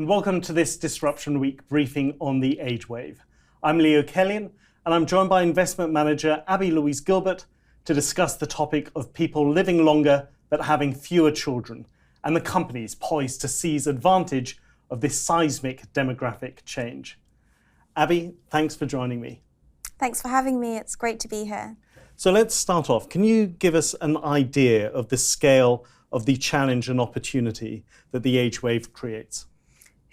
and welcome to this Disruption Week briefing on the age wave. I'm Leo Kellion, and I'm joined by investment manager Abbie-Louise Gilbert to discuss the topic of people living longer but having fewer children, and the companies poised to seize advantage of this seismic demographic change. Abbie, thanks for joining me. Thanks for having me. It's great to be here. So let's start off. Can you give us an idea of the scale of the challenge and opportunity that the age wave creates?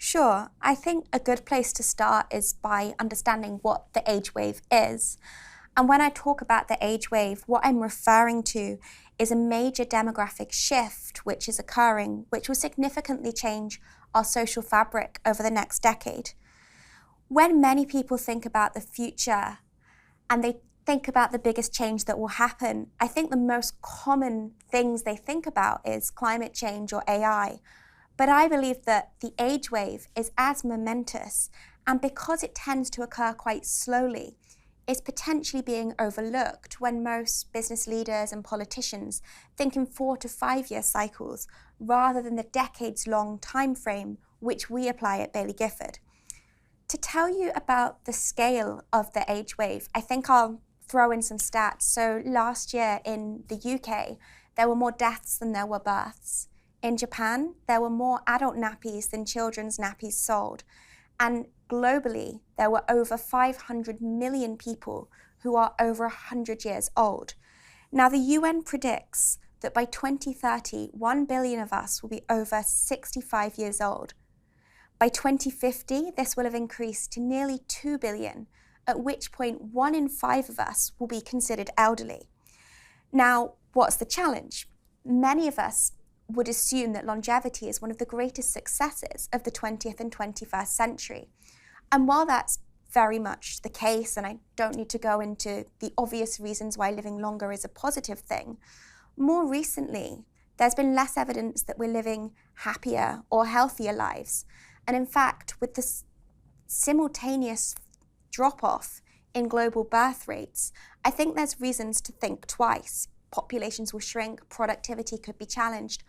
Sure. I think a good place to start is by understanding what the age wave is. And when I talk about the age wave, what I'm referring to is a major demographic shift which is occurring, which will significantly change our social fabric over the next decade. When many people think about the future and they think about the biggest change that will happen, I think the most common things they think about is climate change or AI. But I believe that the age wave is as momentous, and because it tends to occur quite slowly, is potentially being overlooked when most business leaders and politicians think in 4 to 5 year cycles rather than the decades-long time frame which we apply at Baillie Gifford. To tell you about the scale of the age wave, I think I'll throw in some stats. So last year in the UK, there were more deaths than there were births. In Japan, there were more adult nappies than children's nappies sold. And globally, there were over 500 million people who are over 100 years old. Now, the UN predicts that by 2030, 1 billion of us will be over 65 years old. By 2050, this will have increased to nearly 2 billion, at which point 1 in 5 of us will be considered elderly. Now, what's the challenge? Many of us would assume that longevity is one of the greatest successes of the 20th and 21st century. And while that's very much the case, and I don't need to go into the obvious reasons why living longer is a positive thing, more recently, there's been less evidence that we're living happier or healthier lives. And in fact, with this simultaneous drop-off in global birth rates, I think there's reasons to think twice. Populations will shrink, productivity could be challenged.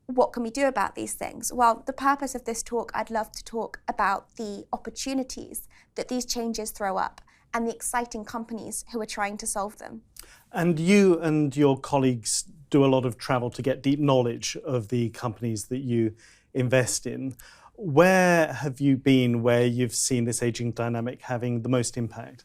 What can we do about these things? Well, the purpose of this talk, I'd love to talk about the opportunities that these changes throw up and the exciting companies who are trying to solve them. And you and your colleagues do a lot of travel to get deep knowledge of the companies that you invest in. Where have you been where you've seen this aging dynamic having the most impact?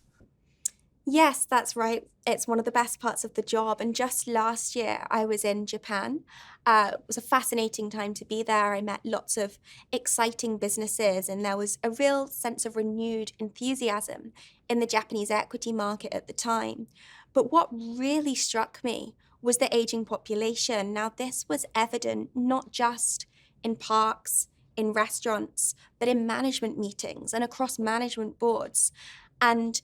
Yes, that's right. It's one of the best parts of the job. And just last year, I was in Japan. It was a fascinating time to be there. I met lots of exciting businesses, and there was a real sense of renewed enthusiasm in the Japanese equity market at the time. But what really struck me was the aging population. Now, this was evident not just in parks, in restaurants, but in management meetings and across management boards. And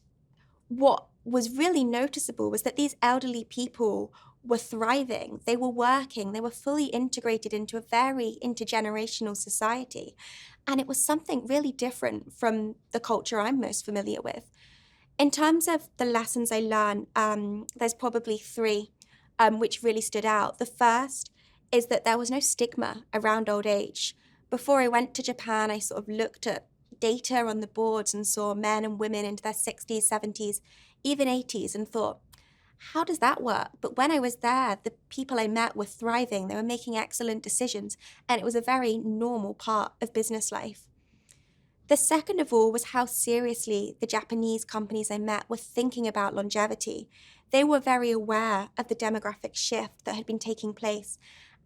what was really noticeable was that these elderly people were thriving, they were working, they were fully integrated into a very intergenerational society. And it was something really different from the culture I'm most familiar with. In terms of the lessons I learned, there's probably 3 which really stood out. The first is that there was no stigma around old age. Before I went to Japan, I sort of looked at data on the boards and saw men and women into their 60s, 70s, even 80s, and thought, how does that work? But when I was there, the people I met were thriving, they were making excellent decisions, and it was a very normal part of business life. The second of all was how seriously the Japanese companies I met were thinking about longevity. They were very aware of the demographic shift that had been taking place,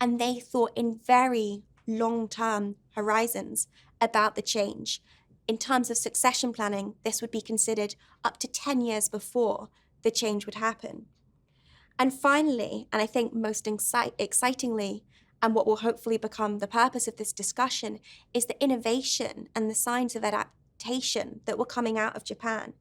and they thought in very long-term horizons about the change. In terms of succession planning, this would be considered up to 10 years before the change would happen. And finally, and I think most excitingly, and what will hopefully become the purpose of this discussion, is the innovation and the signs of adaptation that were coming out of Japan.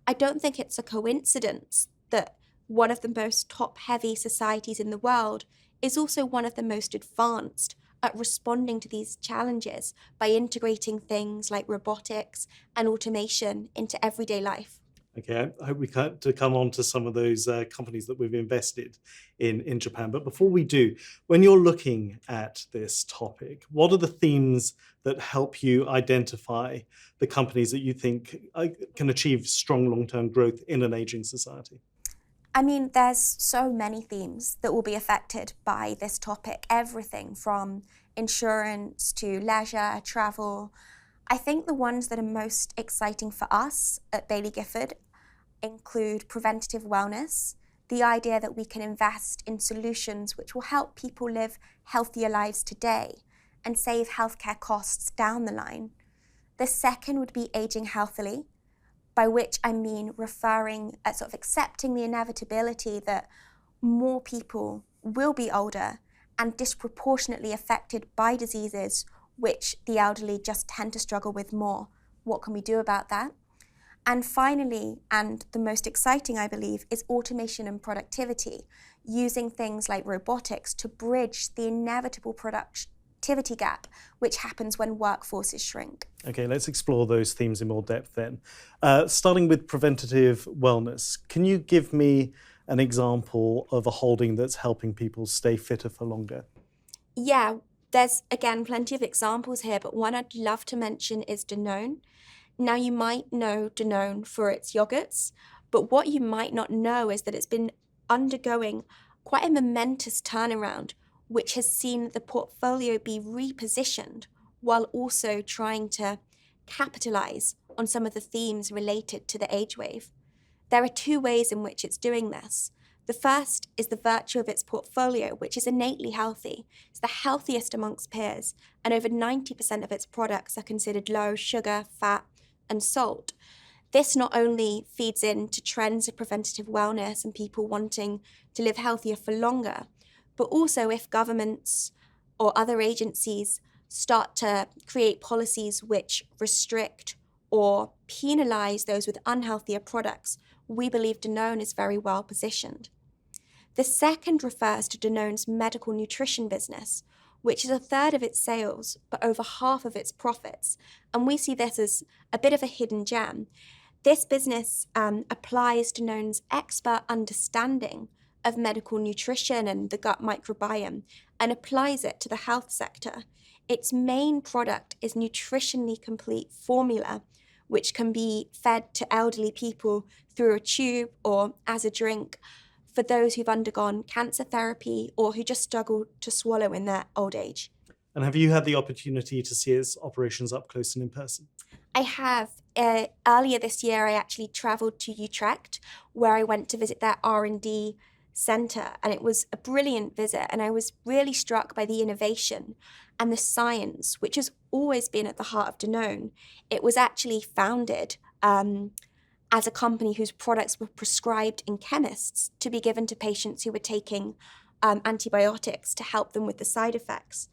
I don't think it's a coincidence that one of the most top-heavy societies in the world is also one of the most advanced at responding to these challenges by integrating things like robotics and automation into everyday life. Okay, I hope we to come on to some of those companies that we've invested in Japan. But before we do, when you're looking at this topic, what are the themes that help you identify the companies that you think can achieve strong long-term growth in an aging society? I mean, there's so many themes that will be affected by this topic, everything from insurance to leisure, travel. I think the ones that are most exciting for us at Baillie Gifford include preventative wellness, the idea that we can invest in solutions which will help people live healthier lives today and save healthcare costs down the line. The second would be aging healthily, by which I mean referring at sort of accepting the inevitability that more people will be older and disproportionately affected by diseases which the elderly just tend to struggle with more. What can we do about that? And finally, and the most exciting, I believe, is automation and productivity, using things like robotics to bridge the inevitable productivity gap which happens when workforces shrink. Okay, let's explore those themes in more depth then. Starting with preventative wellness, can you give me an example of a holding that's helping people stay fitter for longer? Yeah, there's again plenty of examples here, but one I'd love to mention is Danone. Now, you might know Danone for its yogurts, but what you might not know is that it's been undergoing quite a momentous turnaround, which has seen the portfolio be repositioned while also trying to capitalize on some of the themes related to the age wave. There are two ways in which it's doing this. The first is the virtue of its portfolio, which is innately healthy. It's the healthiest amongst peers, and over 90% of its products are considered low sugar, fat, and salt. This not only feeds into trends of preventative wellness and people wanting to live healthier for longer, but also if governments or other agencies start to create policies which restrict or penalize those with unhealthier products, we believe Danone is very well positioned. The second refers to Danone's medical nutrition business, which is a third of its sales, but over half of its profits. And we see this as a bit of a hidden gem. This business applies Danone's expert understanding of medical nutrition and the gut microbiome and applies it to the health sector. Its main product is nutritionally complete formula, which can be fed to elderly people through a tube or as a drink for those who've undergone cancer therapy or who just struggle to swallow in their old age. And have you had the opportunity to see its operations up close and in person? I have. Earlier this year, I actually travelled to Utrecht, where I went to visit their R&D centre, and it was a brilliant visit, and I was really struck by the innovation and the science, which has always been at the heart of Danone. It was actually founded as a company whose products were prescribed in chemists to be given to patients who were taking antibiotics to help them with the side effects.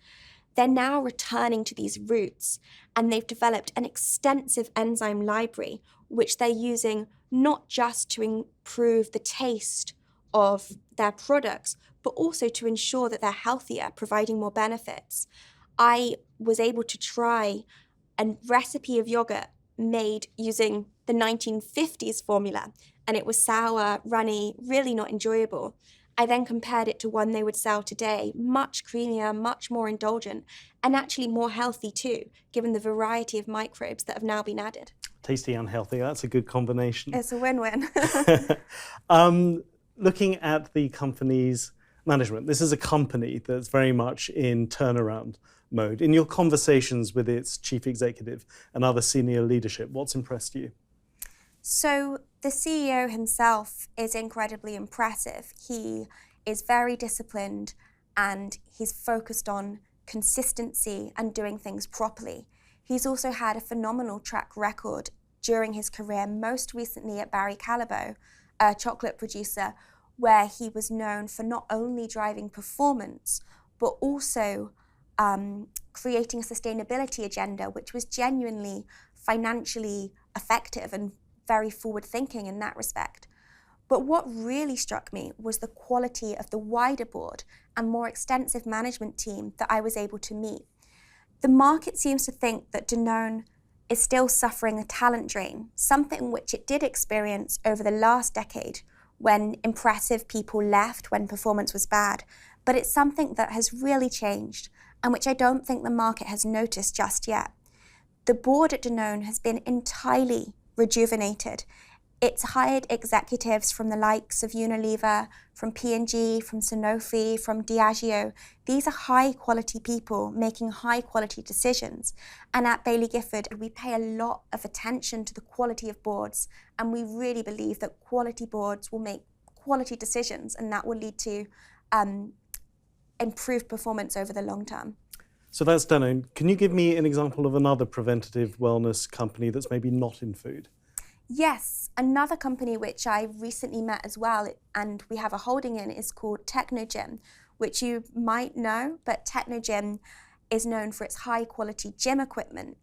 They're now returning to these roots, and they've developed an extensive enzyme library, which they're using not just to improve the taste of their products, but also to ensure that they're healthier, providing more benefits. I was able to try a recipe of yogurt made using the 1950s formula, and it was sour, runny, really not enjoyable. I then compared it to one they would sell today, much creamier, much more indulgent, and actually more healthy too, given the variety of microbes that have now been added. Tasty and healthy, that's a good combination. It's a win-win. Looking at the company's management, this is a company that's very much in turnaround mode. In your conversations with its chief executive and other senior leadership, what's impressed you? So the CEO himself is incredibly impressive. He is very disciplined and he's focused on consistency and doing things properly. He's also had a phenomenal track record during his career, most recently at Barry Callebaut, a chocolate producer, where he was known for not only driving performance, but also creating a sustainability agenda, which was genuinely financially effective and very forward-thinking in that respect. But what really struck me was the quality of the wider board and more extensive management team that I was able to meet. The market seems to think that Danone is still suffering a talent drain, something which it did experience over the last decade when impressive people left when performance was bad. But it's something that has really changed and which I don't think the market has noticed just yet. The board at Danone has been entirely rejuvenated. It's hired executives from the likes of Unilever, from P&G, from Sanofi, from Diageo. These are high-quality people making high-quality decisions. And at Baillie Gifford, we pay a lot of attention to the quality of boards, and we really believe that quality boards will make quality decisions, and that will lead to improved performance over the long term. So that's Danone. Can you give me an example of another preventative wellness company that's maybe not in food? Yes, another company which I recently met as well, and we have a holding in, is called Technogym, which you might know, but Technogym is known for its high quality gym equipment.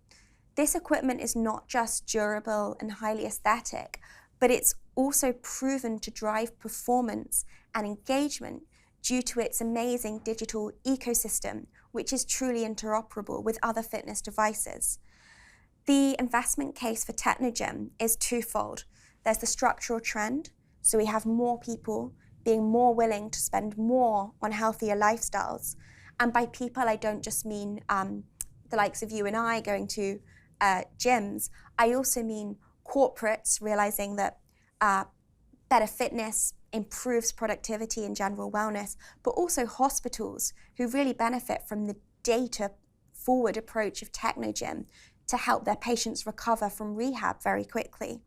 This equipment is not just durable and highly aesthetic, but it's also proven to drive performance and engagement due to its amazing digital ecosystem, which is truly interoperable with other fitness devices. The investment case for Technogym is twofold. There's the structural trend, so we have more people being more willing to spend more on healthier lifestyles. And by people, I don't just mean the likes of you and I going to gyms. I also mean corporates realizing that better fitness improves productivity and general wellness, but also hospitals who really benefit from the data-forward approach of Technogym to help their patients recover from rehab very quickly.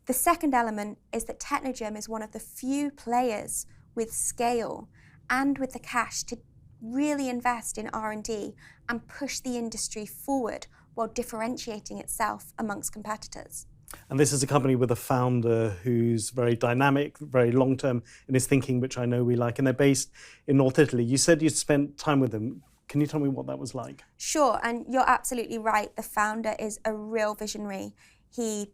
The second element is that Technogym is one of the few players with scale and with the cash to really invest in R&D and push the industry forward while differentiating itself amongst competitors. And this is a company with a founder who's very dynamic, very long-term in his thinking, which I know we like, and they're based in North Italy. You said you spent time with them. Can you tell me what that was like? Sure, and you're absolutely right. The founder is a real visionary. He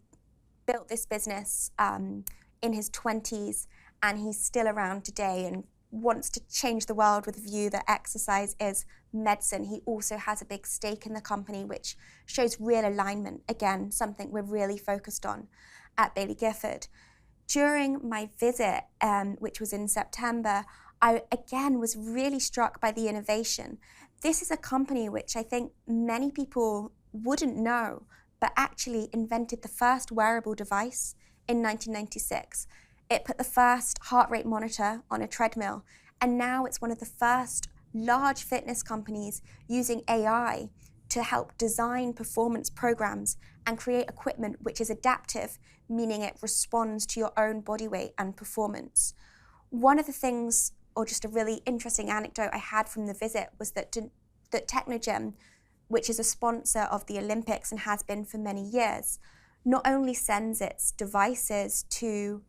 built this business in his 20s, and he's still around today and wants to change the world with a view that exercise is medicine. He also has a big stake in the company, which shows real alignment. Again, something we're really focused on at Baillie Gifford. During my visit, which was in September, I again was really struck by the innovation. This is a company which I think many people wouldn't know, but actually invented the first wearable device in 1996. It put the first heart rate monitor on a treadmill, and now it's one of the first large fitness companies using AI to help design performance programs and create equipment which is adaptive, meaning it responds to your own body weight and performance. One of the things, or just a really interesting anecdote I had from the visit, was that Technogym, which is a sponsor of the Olympics and has been for many years, not only sends its devices to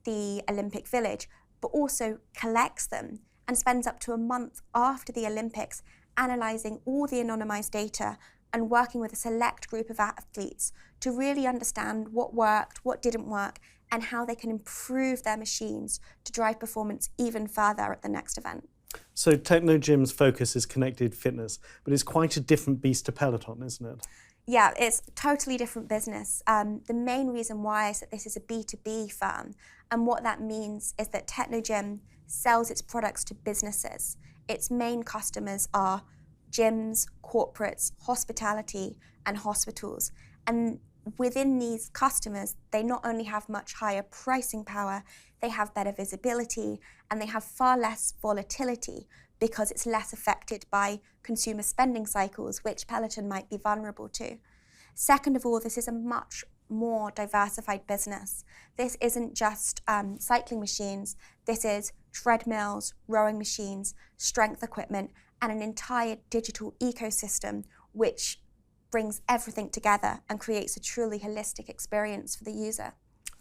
the Olympic Village, but also collects them and spends up to a month after the Olympics analysing all the anonymised data and working with a select group of athletes to really understand what worked, what didn't work, and how they can improve their machines to drive performance even further at the next event. So Technogym's focus is connected fitness, but it's quite a different beast to Peloton, isn't it? Yeah, it's a totally different business. The main reason why is that this is a B2B firm, and what that means is that Technogym sells its products to businesses. Its main customers are gyms, corporates, hospitality, and hospitals. And within these customers, they not only have much higher pricing power, they have better visibility, and they have far less volatility because it's less affected by consumer spending cycles, which Peloton might be vulnerable to. Second of all, this is a much more diversified business. This isn't just cycling machines. This is treadmills, rowing machines, strength equipment, and an entire digital ecosystem which brings everything together and creates a truly holistic experience for the user.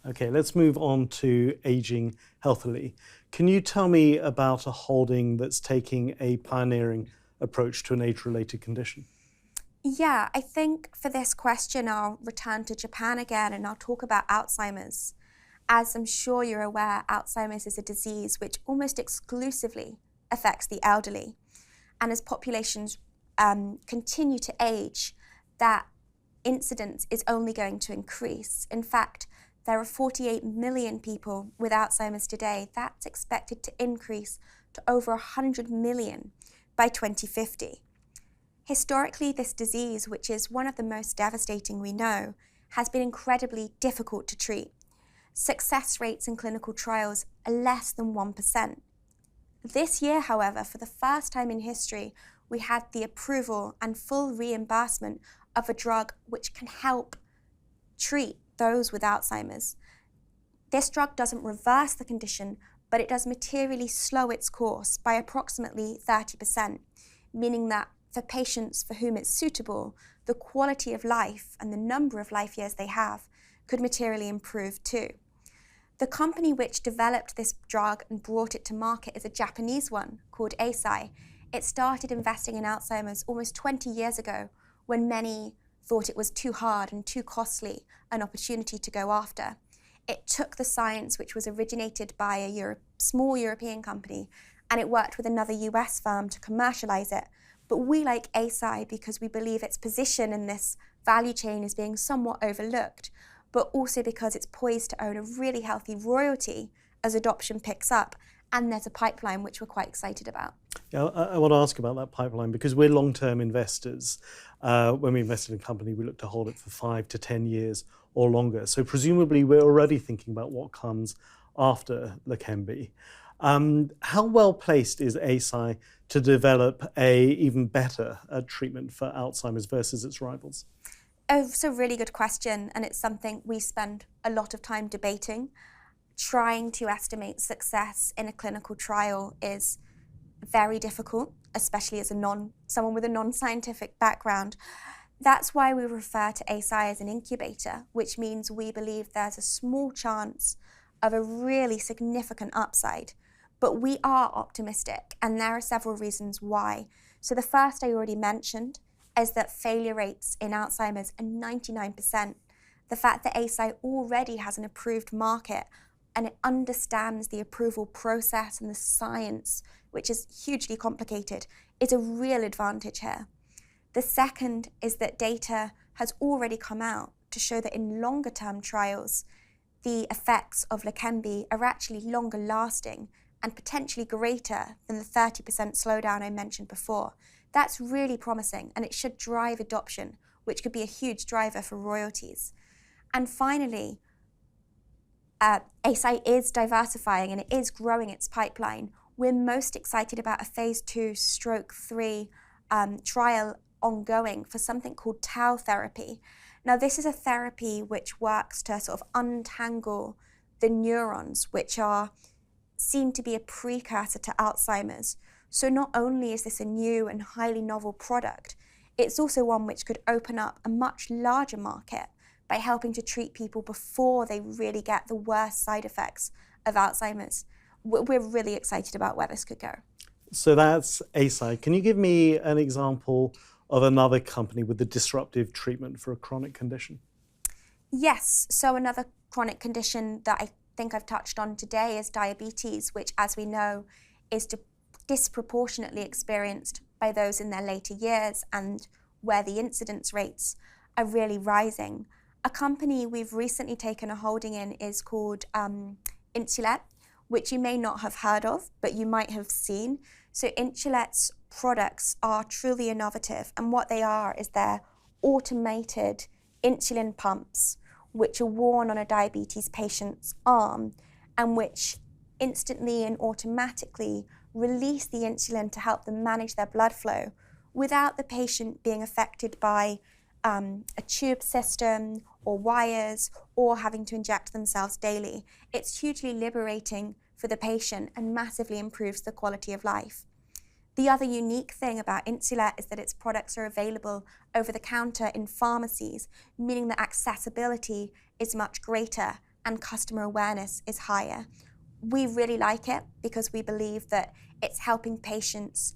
Okay, let's move on to aging healthily. Can you tell me about a holding that's taking a pioneering approach to an age-related condition? Yeah, I think for this question, I'll return to Japan again and I'll talk about Alzheimer's. As I'm sure you're aware, Alzheimer's is a disease which almost exclusively affects the elderly. And as populations continue to age, that incidence is only going to increase. In fact, there are 48 million people with Alzheimer's today. That's expected to increase to over 100 million by 2050. Historically, this disease, which is one of the most devastating we know, has been incredibly difficult to treat. Success rates in clinical trials are less than 1%. This year, however, for the first time in history, we had the approval and full reimbursement of a drug which can help treat those with Alzheimer's. This drug doesn't reverse the condition, but it does materially slow its course by approximately 30%, meaning that for patients for whom it's suitable, the quality of life and the number of life years they have could materially improve too. The company which developed this drug and brought it to market is a Japanese one called Eisai. It started investing in Alzheimer's almost 20 years ago when many thought it was too hard and too costly an opportunity to go after. It took the science, which was originated by a small European company, and it worked with another US firm to commercialize it. But we like Eisai because we believe its position in this value chain is being somewhat overlooked, but also because it's poised to own a really healthy royalty as adoption picks up, and there's a pipeline which we're quite excited about. Yeah, I want to ask about that pipeline because we're long-term investors. When we invest in a company, we look to hold it for 5 to 10 years or longer. So presumably we're already thinking about what comes after Leqembi. How well placed is Eisai to develop a even better treatment for Alzheimer's versus its rivals? Oh, it's a really good question, and it's something we spend a lot of time debating. Trying to estimate success in a clinical trial is very difficult, especially as someone with a non-scientific background. That's why we refer to Eisai as an incubator, which means we believe there's a small chance of a really significant upside. But we are optimistic, and there are several reasons why. So the first I already mentioned is that failure rates in Alzheimer's are 99%. The fact that Eisai already has an approved market and it understands the approval process and the science, which is hugely complicated, is a real advantage here. The second is that data has already come out to show that in longer term trials, the effects of Leqembi are actually longer lasting and potentially greater than the 30% slowdown I mentioned before. That's really promising, and it should drive adoption, which could be a huge driver for royalties. And finally, Eisai is diversifying and it is growing its pipeline. We're most excited about a phase 2/3 trial ongoing for something called tau therapy. Now, this is a therapy which works to sort of untangle the neurons, which are seen to be a precursor to Alzheimer's. So not only is this a new and highly novel product, it's also one which could open up a much larger market by helping to treat people before they really get the worst side effects of Alzheimer's. We're really excited about where this could go. So that's Eisai. Can you give me an example of another company with a disruptive treatment for a chronic condition? Yes, so another chronic condition that I think I've touched on today is diabetes, which, as we know, is disproportionately experienced by those in their later years and where the incidence rates are really rising. A company we've recently taken a holding in is called Insulet, which you may not have heard of, but you might have seen. So Insulet's products are truly innovative, and what they are is they're automated insulin pumps which are worn on a diabetes patient's arm and which instantly and automatically release the insulin to help them manage their blood flow without the patient being affected by a tube system or wires or having to inject themselves daily. It's hugely liberating for the patient and massively improves the quality of life. The other unique thing about Insulet is that its products are available over the counter in pharmacies, meaning that accessibility is much greater and customer awareness is higher. We really like it because we believe that it's helping patients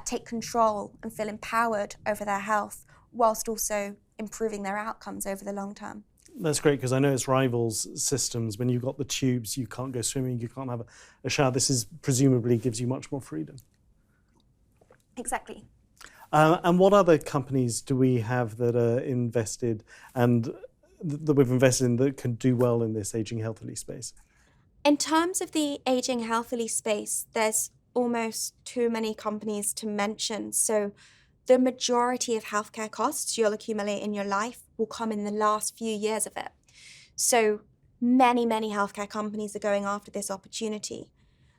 take control and feel empowered over their health whilst also improving their outcomes over the long term. That's great, because I know its rivals systems, when you've got the tubes, you can't go swimming, you can't have a shower. This is presumably gives you much more freedom. Exactly. And what other companies do we have that are invested and that we've invested in that can do well in this aging healthily space? In terms of the aging healthily space, there's almost too many companies to mention. So the majority of healthcare costs you'll accumulate in your life will come in the last few years of it. So many healthcare companies are going after this opportunity.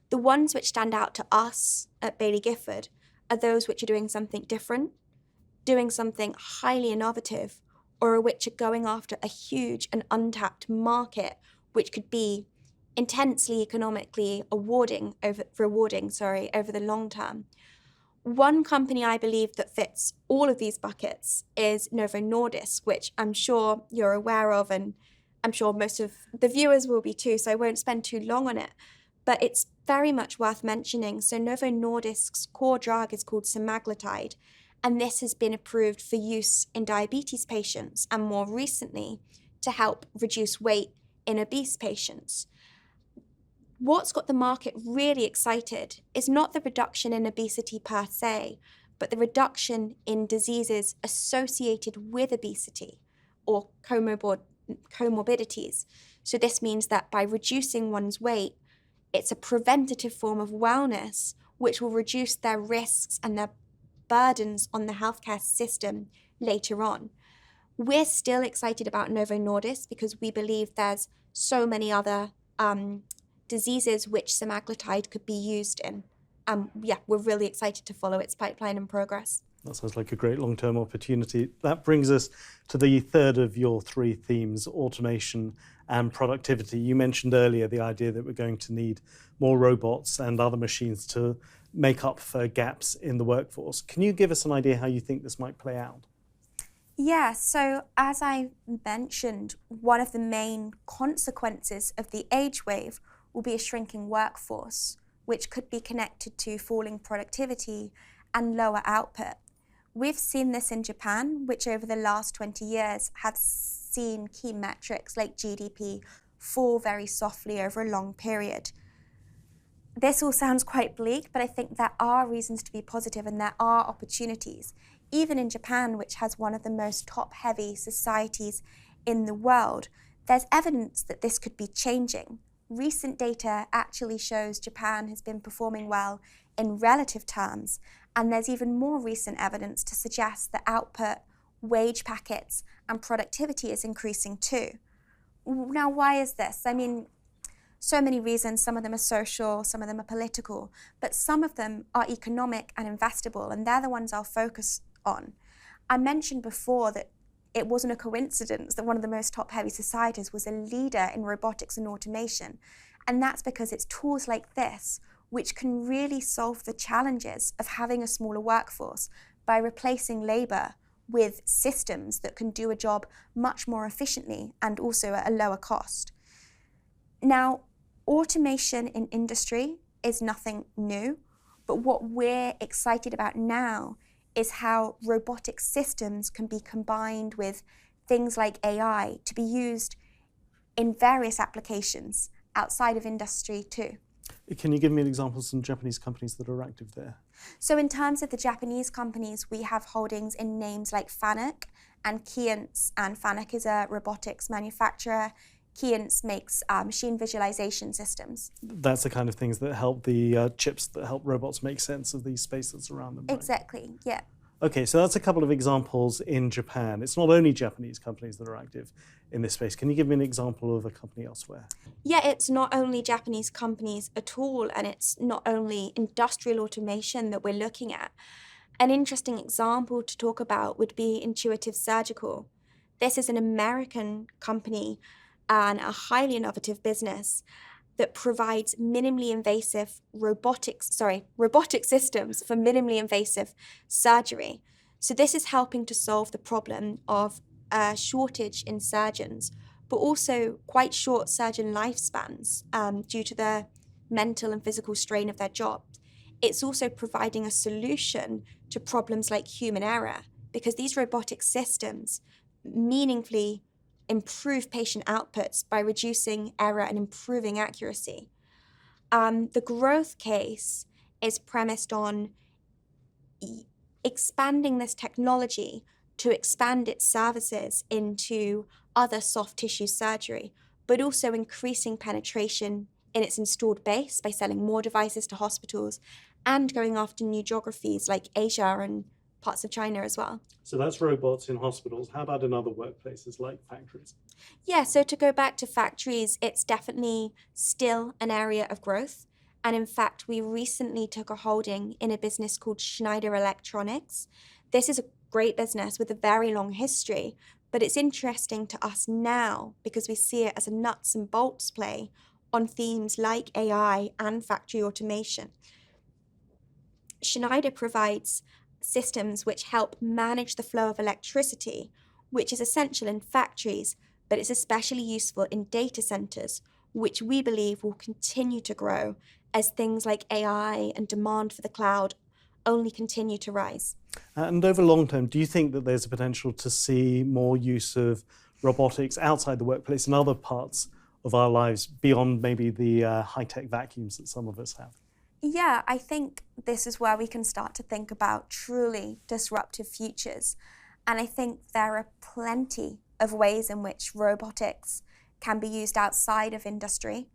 The ones which stand out to us at Baillie Gifford are those which are doing something different, doing something highly innovative, or which are going after a huge and untapped market, which could be intensely economically rewarding over the long term. One company I believe that fits all of these buckets is Novo Nordisk, which I'm sure you're aware of, and I'm sure most of the viewers will be too, so I won't spend too long on it. But it's very much worth mentioning. So Novo Nordisk's core drug is called semaglutide, and this has been approved for use in diabetes patients and more recently to help reduce weight in obese patients. What's got the market really excited is not the reduction in obesity per se, but the reduction in diseases associated with obesity or comorbidities. So this means that by reducing one's weight, it's a preventative form of wellness which will reduce their risks and their burdens on the healthcare system later on. We're still excited about Novo Nordisk because we believe there's so many other diseases which semaglutide could be used in. We're really excited to follow its pipeline and progress. That sounds like a great long-term opportunity. That brings us to the third of your three themes, automation and productivity. You mentioned earlier the idea that we're going to need more robots and other machines to make up for gaps in the workforce. Can you give us an idea how you think this might play out? Yeah, so as I mentioned, one of the main consequences of the age wave will be a shrinking workforce, which could be connected to falling productivity and lower output. We've seen this in Japan, which over the last 20 years have seen key metrics like GDP fall very softly over a long period. This all sounds quite bleak, but I think there are reasons to be positive and there are opportunities. Even in Japan, which has one of the most top-heavy societies in the world, there's evidence that this could be changing. Recent data actually shows Japan has been performing well in relative terms, and there's even more recent evidence to suggest that output, wage packets, and productivity is increasing too. Now, why is this? I mean, so many reasons. Some of them are social, some of them are political, but some of them are economic and investable, and they're the ones I'll focus on. I mentioned before that it wasn't a coincidence that one of the most top-heavy societies was a leader in robotics and automation. And that's because it's tools like this which can really solve the challenges of having a smaller workforce by replacing labor with systems that can do a job much more efficiently and also at a lower cost. Now, automation in industry is nothing new, but what we're excited about now is how robotic systems can be combined with things like AI to be used in various applications outside of industry too. Can you give me an example of some Japanese companies that are active there? So in terms of the Japanese companies, we have holdings in names like Fanuc and Keyence, and Fanuc is a robotics manufacturer. Keyence makes machine visualization systems. That's the kind of things that help the chips that help robots make sense of the space that's around them, right? Exactly, yeah. Okay, so that's a couple of examples in Japan. It's not only Japanese companies that are active in this space. Can you give me an example of a company elsewhere? Yeah, it's not only Japanese companies at all, and it's not only industrial automation that we're looking at. An interesting example to talk about would be Intuitive Surgical. This is an American company and a highly innovative business that provides robotic systems for minimally invasive surgery. So this is helping to solve the problem of a shortage in surgeons, but also quite short surgeon lifespans due to the mental and physical strain of their job. It's also providing a solution to problems like human error, because these robotic systems meaningfully improve patient outputs by reducing error and improving accuracy. The growth case is premised on expanding this technology to expand its services into other soft tissue surgery, but also increasing penetration in its installed base by selling more devices to hospitals and going after new geographies like Asia and parts of China as well. So that's robots in hospitals. How about in other workplaces like factories? Yeah, so to go back to factories, it's definitely still an area of growth. And in fact, we recently took a holding in a business called Schneider Electronics. This is a great business with a very long history, but it's interesting to us now because we see it as a nuts and bolts play on themes like AI and factory automation. Schneider provides systems which help manage the flow of electricity, which is essential in factories, but it's especially useful in data centers, which we believe will continue to grow as things like AI and demand for the cloud only continue to rise. And over long term, do you think that there's a potential to see more use of robotics outside the workplace in other parts of our lives beyond maybe the high-tech vacuums that some of us have? Yeah, I think this is where we can start to think about truly disruptive futures. And I think there are plenty of ways in which robotics can be used outside of industry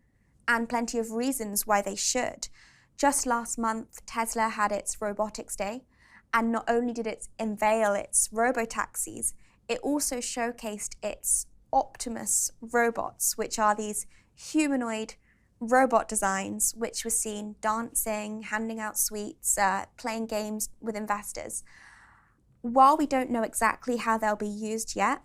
and plenty of reasons why they should. Just last month, Tesla had its Robotics Day, and not only did it unveil its robotaxis, it also showcased its Optimus robots, which are these humanoid robot designs which were seen dancing, handing out sweets, playing games with investors. While we don't know exactly how they'll be used yet,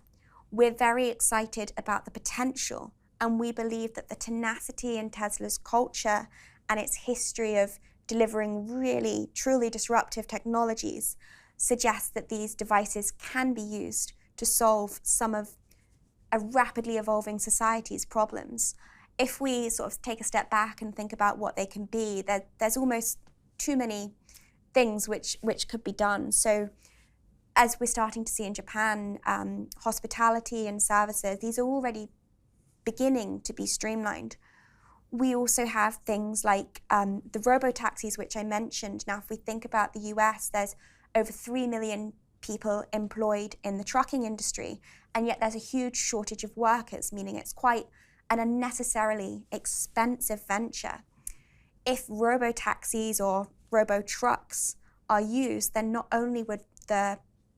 we're very excited about the potential, and we believe that the tenacity in Tesla's culture and its history of delivering really, truly disruptive technologies suggests that these devices can be used to solve some of a rapidly evolving society's problems. If we sort of take a step back and think about what they can be, there's almost too many things which could be done. So as we're starting to see in Japan, hospitality and services, these are already beginning to be streamlined. We also have things like the robo-taxis, which I mentioned. Now, if we think about the US, there's over 3 million people employed in the trucking industry, and yet there's a huge shortage of workers, meaning it's quite an unnecessarily expensive venture. If robo-taxis or robo-trucks are used, then not only would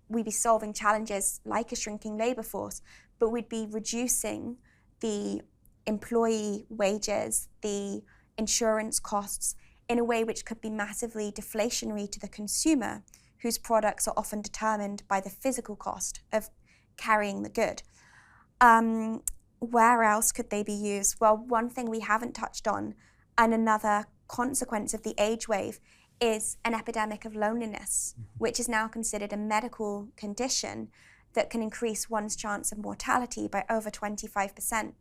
we be solving challenges like a shrinking labor force, but we'd be reducing the employee wages, the insurance costs in a way which could be massively deflationary to the consumer, whose products are often determined by the physical cost of carrying the good. Where else could they be used? Well, one thing we haven't touched on, and another consequence of the age wave, is an epidemic of loneliness, which is now considered a medical condition that can increase one's chance of mortality by over 25%.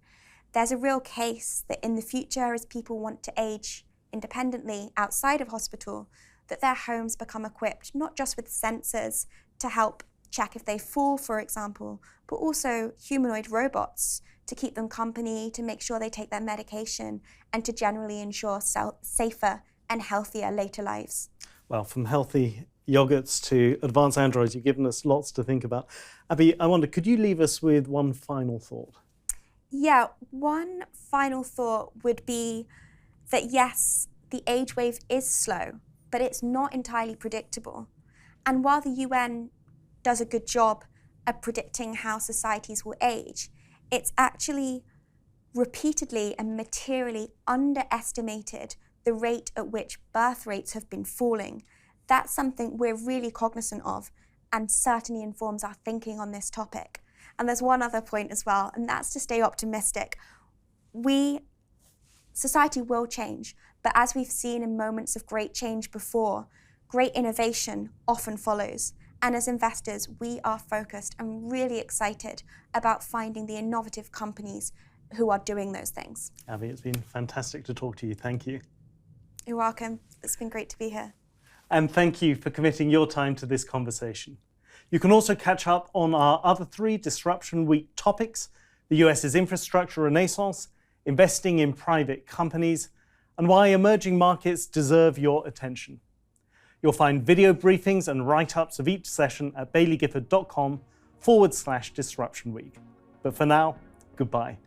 There's a real case that in the future, as people want to age independently outside of hospital, that their homes become equipped not just with sensors to help check if they fall, for example, but also humanoid robots to keep them company, to make sure they take their medication, and to generally ensure safer and healthier later lives. Well, from healthy yogurts to advanced androids, you've given us lots to think about. Abby, I wonder, could you leave us with one final thought? Yeah, one final thought would be that yes, the age wave is slow, but it's not entirely predictable. And while the UN does a good job at predicting how societies will age, it's actually repeatedly and materially underestimated the rate at which birth rates have been falling. That's something we're really cognizant of and certainly informs our thinking on this topic. And there's one other point as well, and that's to stay optimistic. Society will change, but as we've seen in moments of great change before, great innovation often follows. And as investors, we are focused and really excited about finding the innovative companies who are doing those things. Abby, it's been fantastic to talk to you. Thank you. You're welcome. It's been great to be here. And thank you for committing your time to this conversation. You can also catch up on our other 3 Disruption Week topics: the US's infrastructure renaissance, investing in private companies, and why emerging markets deserve your attention. You'll find video briefings and write-ups of each session at baileygifford.com/disruption week. But for now, goodbye.